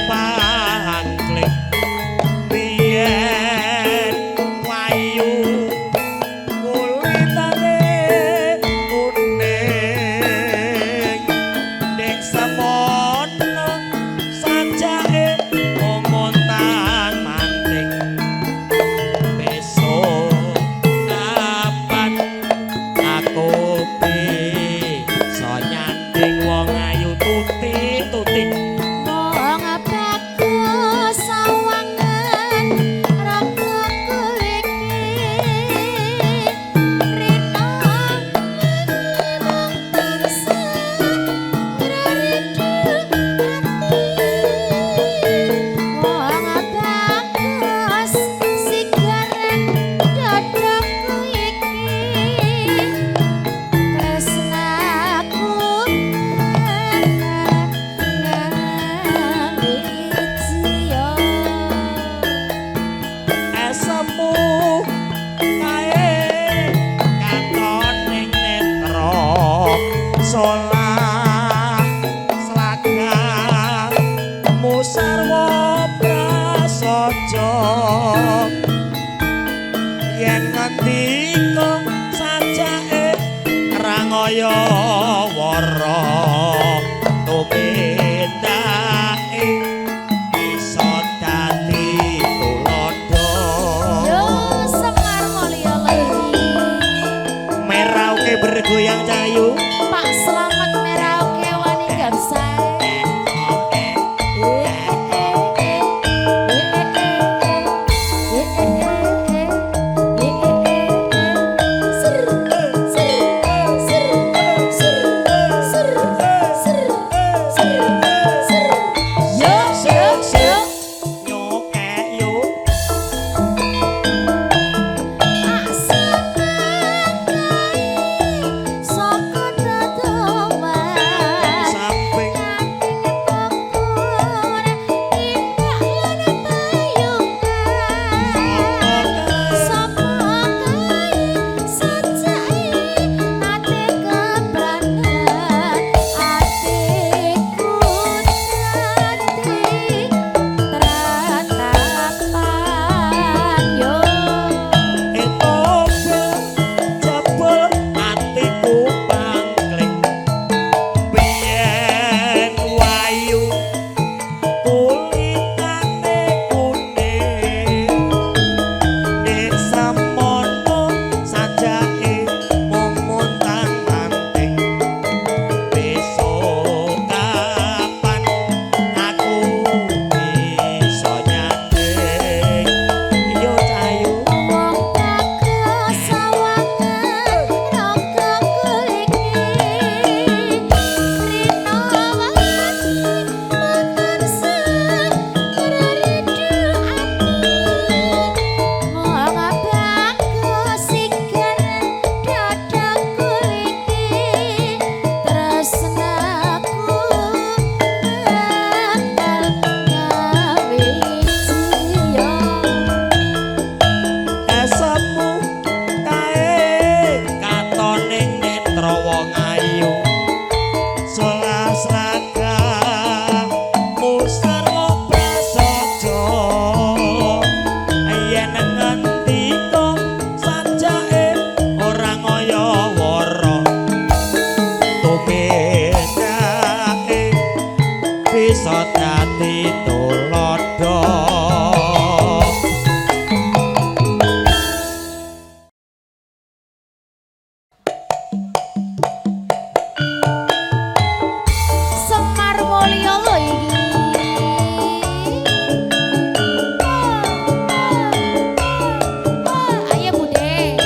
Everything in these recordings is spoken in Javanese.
pangklik biyen wayu kulitane kuning ning semono sajake omontan manting besok kapan aku bisa nyanding wong ayu tuti-tuti solah selaka musarwa prasaja yen ngendika sajake rangaya wara tumindake bisa dadi tulodo yo Semar Mulya lagi merauke bergoyang cahayu Pak Selamat Merauke wani gamsae bisa dadi tulodo Semar Mulya lho iki ayo Bude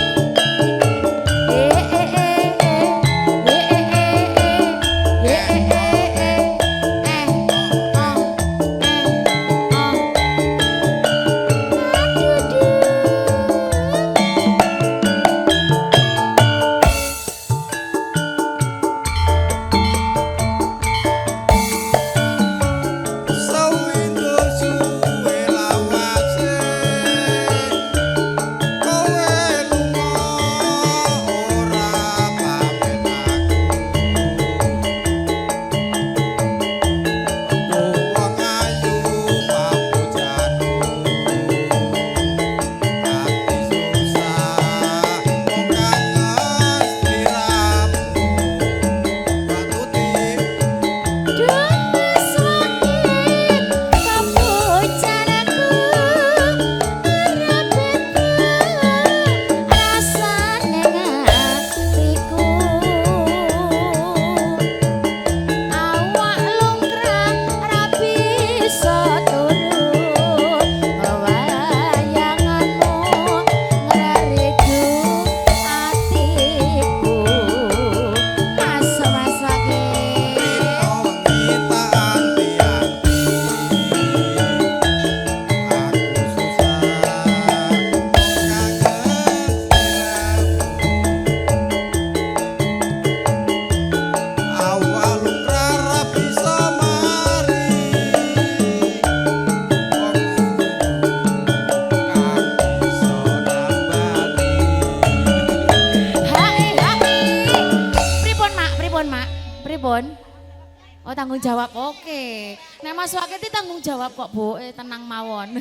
tanggung jawab oke. Nek Mas Wakiti tanggung jawab kok, Bu. Tenang mawon.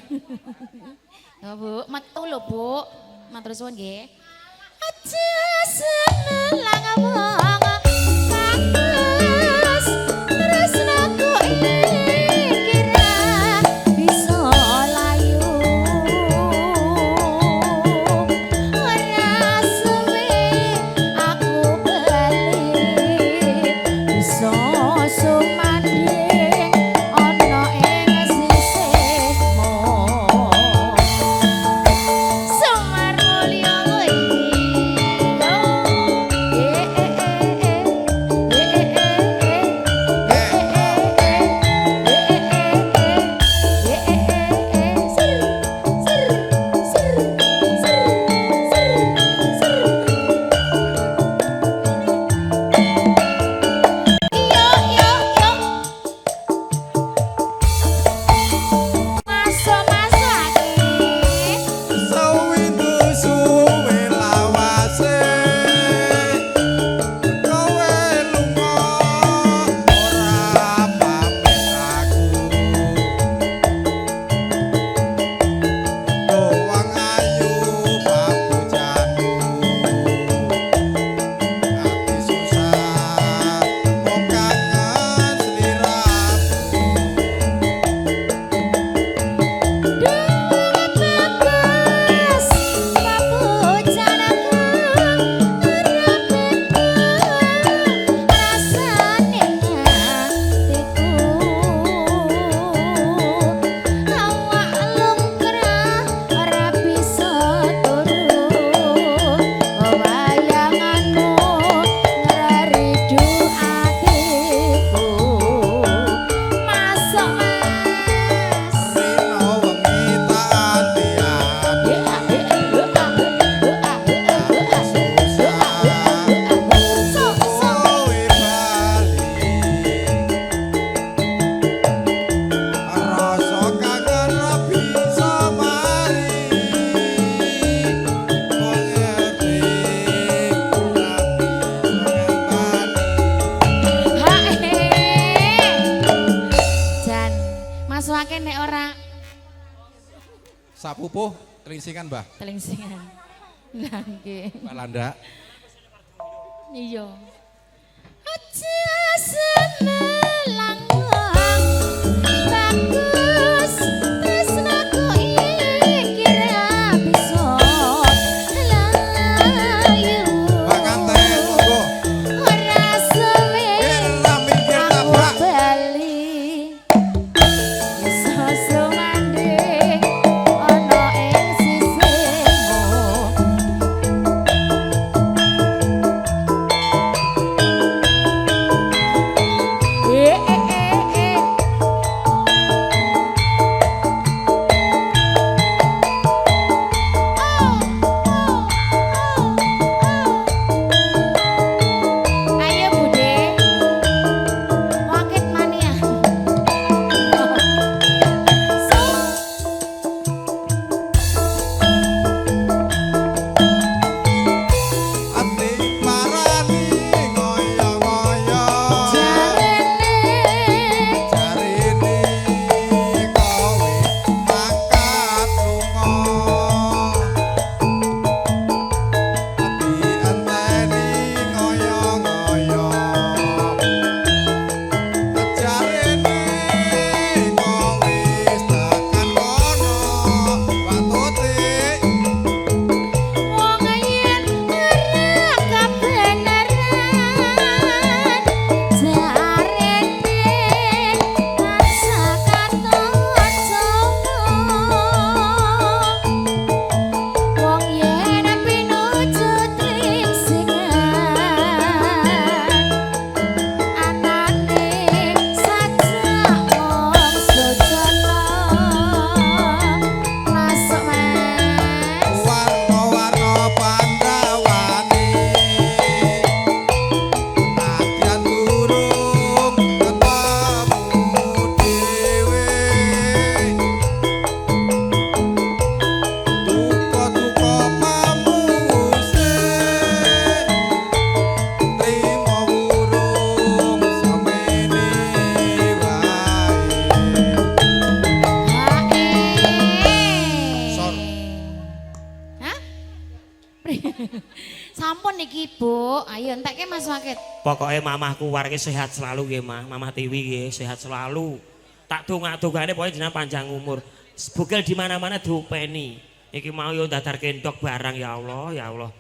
Ya, Bu, metu lho, Bu. Matur suwun nggih. Aja senelang wong bagus tresnaku iki ra bisa layu. Ora suwe aku bali bisa sumandhing ana ing sisihmu. Semar mulya Sawindu suwe lawase kowe lunga ora pamit aku doang ayu papujanmu ati susah mung kangen sliramu Rino wengi tak anti-anti kowe bali rasa kangen ra bisa mari mengerti ra bisa Jan, Mas Wake nek ora sapupuh kelingsingan Mbah telingsingan. Lah nggih. Mbak Landa Iya. Aja senelang wong bagus tresnaku iki ra bisa layu. Mbak Kanten monggo Ora suwe Ira minggir aku tabrak bali bisa sumandhing ana ing sisihmu. Bu, ayo entek Mas Wakit. Pokoknya mamahku warga sehat selalu nggih, Mah. Mamah Tiwi nggih sehat selalu. Tak tungak-tungane pokoknya jenengan panjang umur. Bugel di mana-mana diupeni. Iki mau yo dadar kendok barang ya Allah, ya Allah.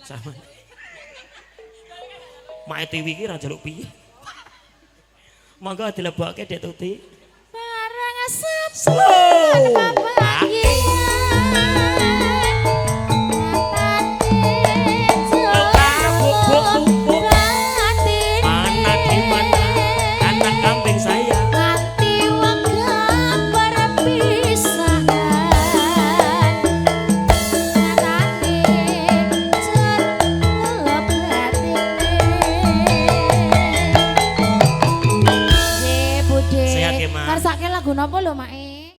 Sama. Mak Tiwi iki ra njaluk piye. Monggo dilebokke Dek Tuti. Barang saban Anak di mana? Anak kambing saya. Hati wanggap berpisahan Nanti cerlep hatine Budhe Sehat ya, Mak. Ngarsake lagu napa lho, Mak?